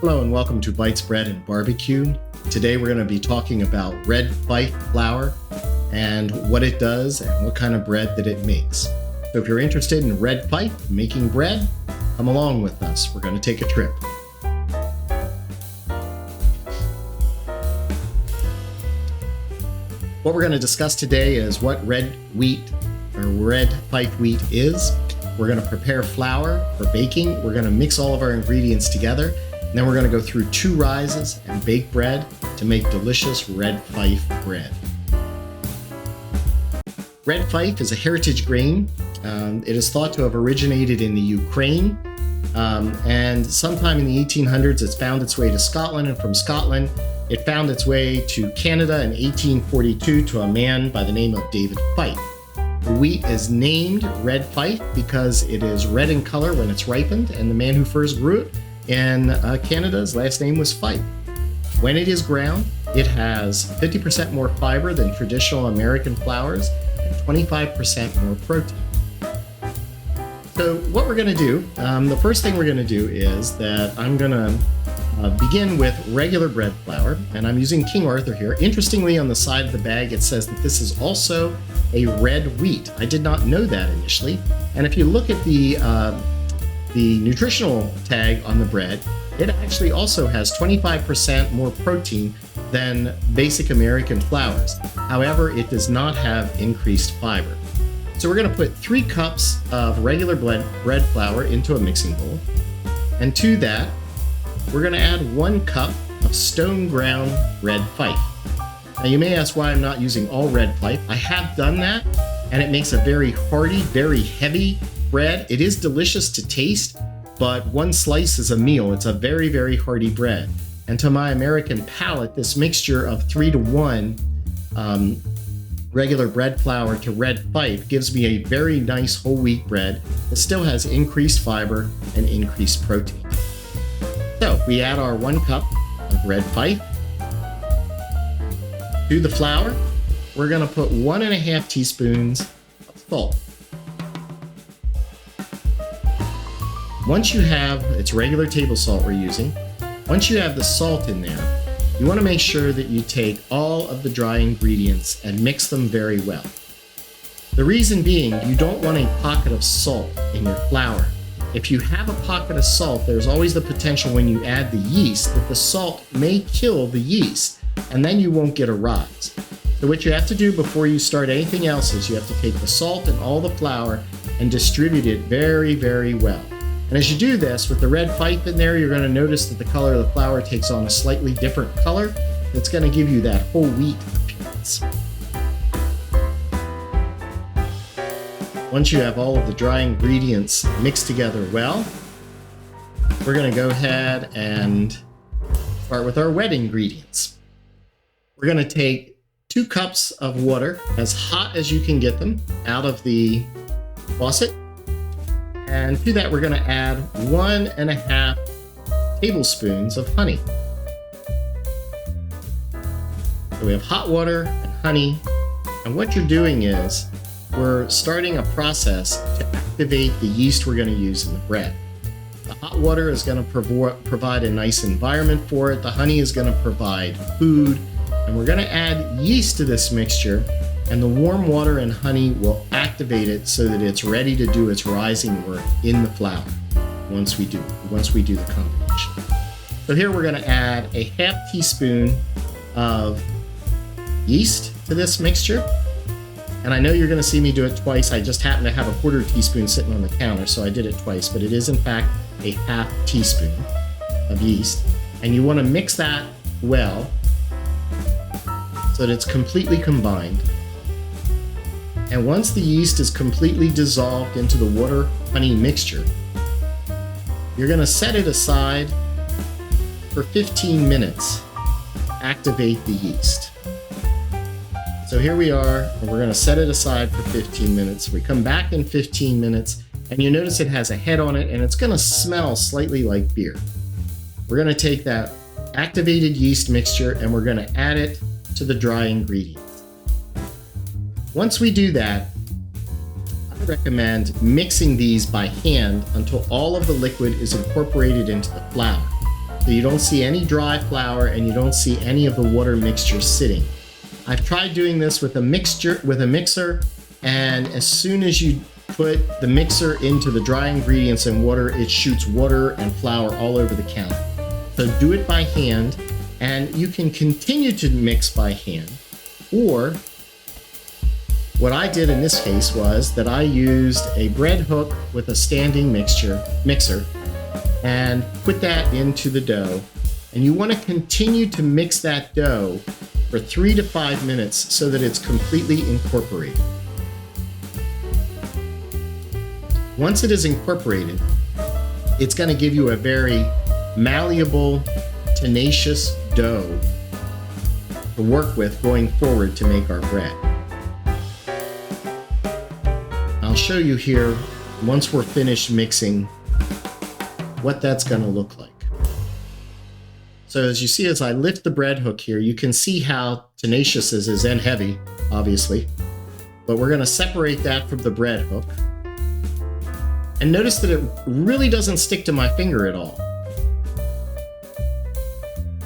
Hello and welcome to Bytes Bread and Barbecue. Today we're going to be talking about Red Fife flour and what it does and what kind of bread that it makes. So if you're interested in Red Fife making bread, come along with us. We're going to take a trip. What we're going to discuss today is what red Fife wheat is. We're going to prepare flour for baking. We're going to mix all of our ingredients together. And then we're going to go through 2 rises and bake bread to make delicious Red Fife bread. Red Fife is a heritage grain. It is thought to have originated in the Ukraine. And sometime in the 1800s, it's found its way to Scotland. And from Scotland, it found its way to Canada in 1842 to a man by the name of David Fife. The wheat is named Red Fife because it is red in color when it's ripened. And the man who first grew it in Canada's last name was Fife. When it is ground, it has 50% more fiber than traditional American flours and 25% more protein. So what we're going to do, the first thing we're going to do is that I'm going to begin with regular bread flour, and I'm using King Arthur here. Interestingly, on the side of the bag, it says that this is also a red wheat. I did not know that initially. And if you look at the nutritional tag on the bread, it actually also has 25% more protein than basic American flours. However, it does not have increased fiber. So we're going to put 3 cups of regular bread flour into a mixing bowl. And to that, we're going to add 1 cup of stone ground Red Fife. Now you may ask why I'm not using all Red Fife. I have done that, and it makes a very hearty, very heavy bread. It is delicious to taste, but 1 slice is a meal. It's a very, very hearty bread. And to my American palate, this mixture of 3-to-1 regular bread flour to Red Fife gives me a very nice whole wheat bread that still has increased fiber and increased protein. So we add our 1 cup of Red Fife. To the flour, we're going to put 1.5 teaspoons of salt. Once you have, it's regular table salt we're using, once you have the salt in there, you want to make sure that you take all of the dry ingredients and mix them very well. The reason being, you don't want a pocket of salt in your flour. If you have a pocket of salt, there's always the potential when you add the yeast that the salt may kill the yeast, and then you won't get a rise. So what you have to do before you start anything else is you have to take the salt and all the flour and distribute it very, very well. And as you do this, with the Red Fife in there, you're going to notice that the color of the flour takes on a slightly different color. That's going to give you that whole wheat appearance. Once you have all of the dry ingredients mixed together well, we're going to go ahead and start with our wet ingredients. We're going to take 2 cups of water, as hot as you can get them, out of the faucet. And to that, we're going to add 1.5 tablespoons of honey. So we have hot water and honey. And what you're doing is we're starting a process to activate the yeast we're going to use in the bread. The hot water is going to provide a nice environment for it. The honey is going to provide food. And we're going to add yeast to this mixture, and the warm water and honey will activate it so that it's ready to do its rising work in the flour once we do the combination. So here we're going to add a 1/2 teaspoon of yeast to this mixture. And I know you're going to see me do it twice. I just happen to have a 1/4 teaspoon sitting on the counter, so I did it twice, but it is in fact a 1/2 teaspoon of yeast. And you want to mix that well so that it's completely combined. And once the yeast is completely dissolved into the water-honey mixture, you're going to set it aside for 15 minutes to activate the yeast. So here we are, and we're going to set it aside for 15 minutes. We come back in 15 minutes, and you notice it has a head on it, and it's going to smell slightly like beer. We're going to take that activated yeast mixture, and we're going to add it to the dry ingredients. Once we do that, I recommend mixing these by hand until all of the liquid is incorporated into the flour. So you don't see any dry flour and you don't see any of the water mixture sitting. I've tried doing this with a mixer, and as soon as you put the mixer into the dry ingredients and water, it shoots water and flour all over the counter. So do it by hand, and you can continue to mix by hand. Or what I did in this case was that I used a bread hook with a standing mixer and put that into the dough. And you want to continue to mix that dough for 3 to 5 minutes so that it's completely incorporated. Once it is incorporated, it's going to give you a very malleable, tenacious dough to work with going forward to make our bread. I'll show you here, once we're finished mixing, what that's going to look like. So as you see, as I lift the bread hook here, you can see how tenacious this is, and heavy, obviously. But we're going to separate that from the bread hook. And notice that it really doesn't stick to my finger at all.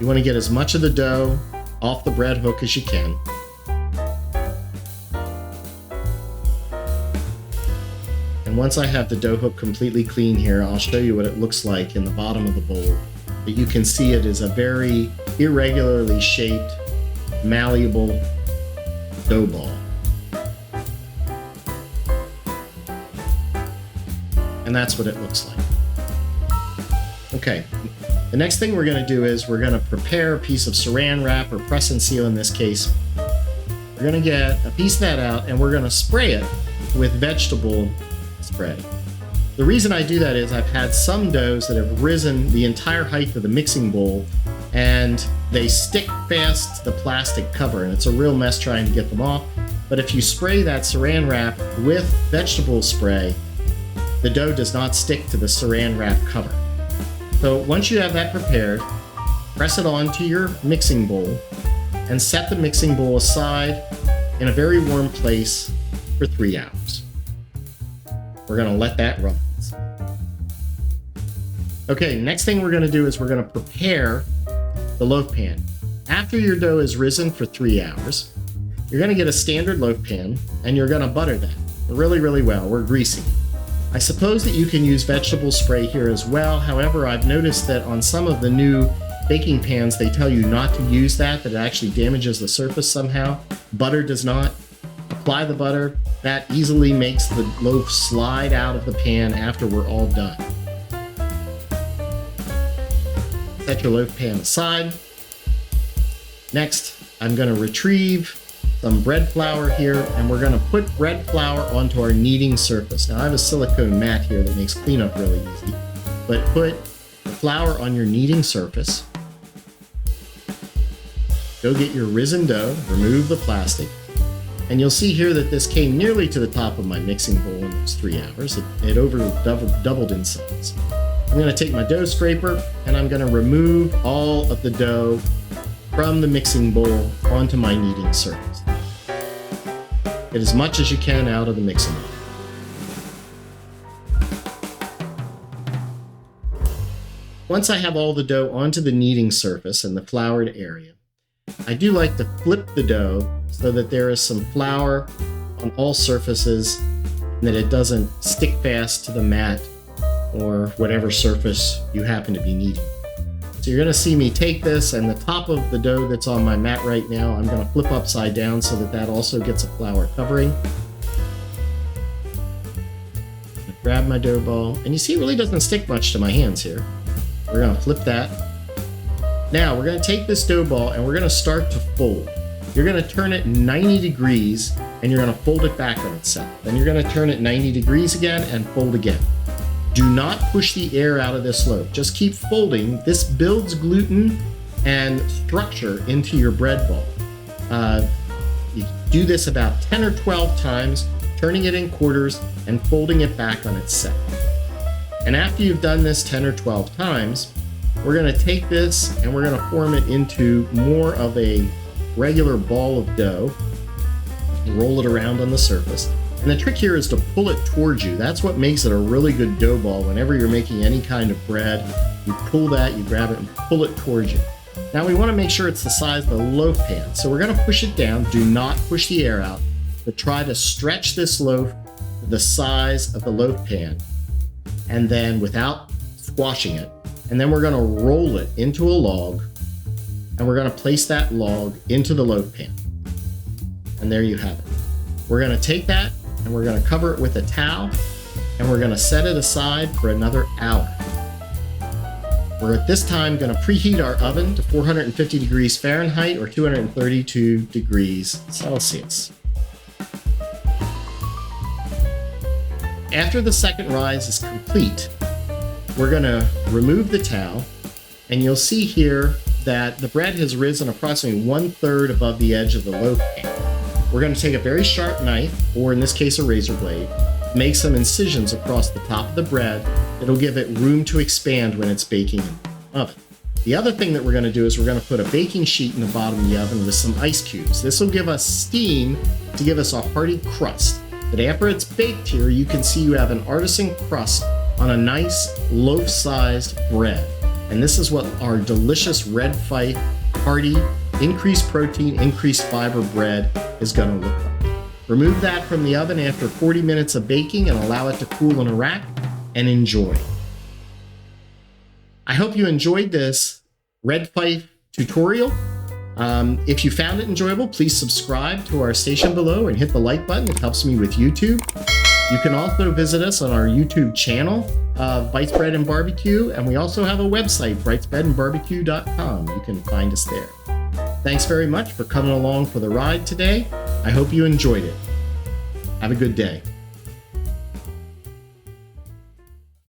You want to get as much of the dough off the bread hook as you can. And once I have the dough hook completely clean here, I'll show you what it looks like in the bottom of the bowl. But you can see it is a very irregularly shaped, malleable dough ball. And that's what it looks like. Okay, the next thing we're going to do is we're going to prepare a piece of saran wrap, or press and seal in this case. We're going to get a piece of that out and we're going to spray it with vegetable spray. The reason I do that is I've had some doughs that have risen the entire height of the mixing bowl and they stick fast to the plastic cover, and it's a real mess trying to get them off. But if you spray that saran wrap with vegetable spray, the dough does not stick to the saran wrap cover. So once you have that prepared, press it onto your mixing bowl and set the mixing bowl aside in a very warm place for 3 hours. We're going to let that run. Okay, next thing we're going to do is we're going to prepare the loaf pan. After your dough is risen for 3 hours, you're going to get a standard loaf pan and you're going to butter that really, really well. We're greasing. I suppose that you can use vegetable spray here as well. However, I've noticed that on some of the new baking pans, they tell you not to use that it actually damages the surface somehow. Butter does not. Apply the butter. That easily makes the loaf slide out of the pan after we're all done. Set your loaf pan aside. Next, I'm going to retrieve some bread flour here, and we're going to put bread flour onto our kneading surface. Now I have a silicone mat here that makes cleanup really easy, but put the flour on your kneading surface. Go get your risen dough, remove the plastic, and you'll see here that this came nearly to the top of my mixing bowl in those 3 hours. It doubled in size. I'm going to take my dough scraper and I'm going to remove all of the dough from the mixing bowl onto my kneading surface. Get as much as you can out of the mixing bowl. Once I have all the dough onto the kneading surface and the floured area, I do like to flip the dough so that there is some flour on all surfaces and that it doesn't stick fast to the mat or whatever surface you happen to be kneading. So you're going to see me take this, and the top of the dough that's on my mat right now, I'm going to flip upside down so that that also gets a flour covering. Grab my dough ball, and you see it really doesn't stick much to my hands here. We're going to flip that. Now we're going to take this dough ball and we're going to start to fold. You're going to turn it 90 degrees and you're going to fold it back on itself. Then you're going to turn it 90 degrees again and fold again. Do not push the air out of this loaf. Just keep folding. This builds gluten and structure into your bread ball. You do this about 10 or 12 times, turning it in quarters and folding it back on itself. And after you've done this 10 or 12 times, we're going to take this and we're going to form it into more of a regular ball of dough and roll it around on the surface. And the trick here is to pull it towards you. That's what makes it a really good dough ball. Whenever you're making any kind of bread, You pull that, you grab it and pull it towards you. Now we want to make sure it's the size of the loaf pan. So we're going to push it down. Do not push the air out, but try to stretch this loaf to the size of the loaf pan, and then without squashing it. And then we're going to roll it into a log, and we're going to place that log into the loaf pan. And there you have it. We're going to take that and we're going to cover it with a towel, and we're going to set it aside for another hour. We're at this time going to preheat our oven to 450 degrees Fahrenheit or 232 degrees Celsius. After the second rise is complete, we're going to remove the towel, and you'll see here that the bread has risen approximately 1/3 above the edge of the loaf pan. We're going to take a very sharp knife, or in this case a razor blade, make some incisions across the top of the bread. It'll give it room to expand when it's baking in the oven. The other thing that we're going to do is we're going to put a baking sheet in the bottom of the oven with some ice cubes. This will give us steam to give us a hearty crust. But after it's baked here, you can see you have an artisan crust on a nice loaf-sized bread. And this is what our delicious Red Fife hearty, increased protein, increased fiber bread is going to look like. Remove that from the oven after 40 minutes of baking and allow it to cool in a rack and enjoy. I hope you enjoyed this Red Fife tutorial. If you found it enjoyable, please subscribe to our station below and hit the like button. It helps me with YouTube. You can also visit us on our YouTube channel, Bytes Bread and Barbecue, and we also have a website, bytesbreadandbarbecue.com. You can find us there. Thanks very much for coming along for the ride today. I hope you enjoyed it. Have a good day.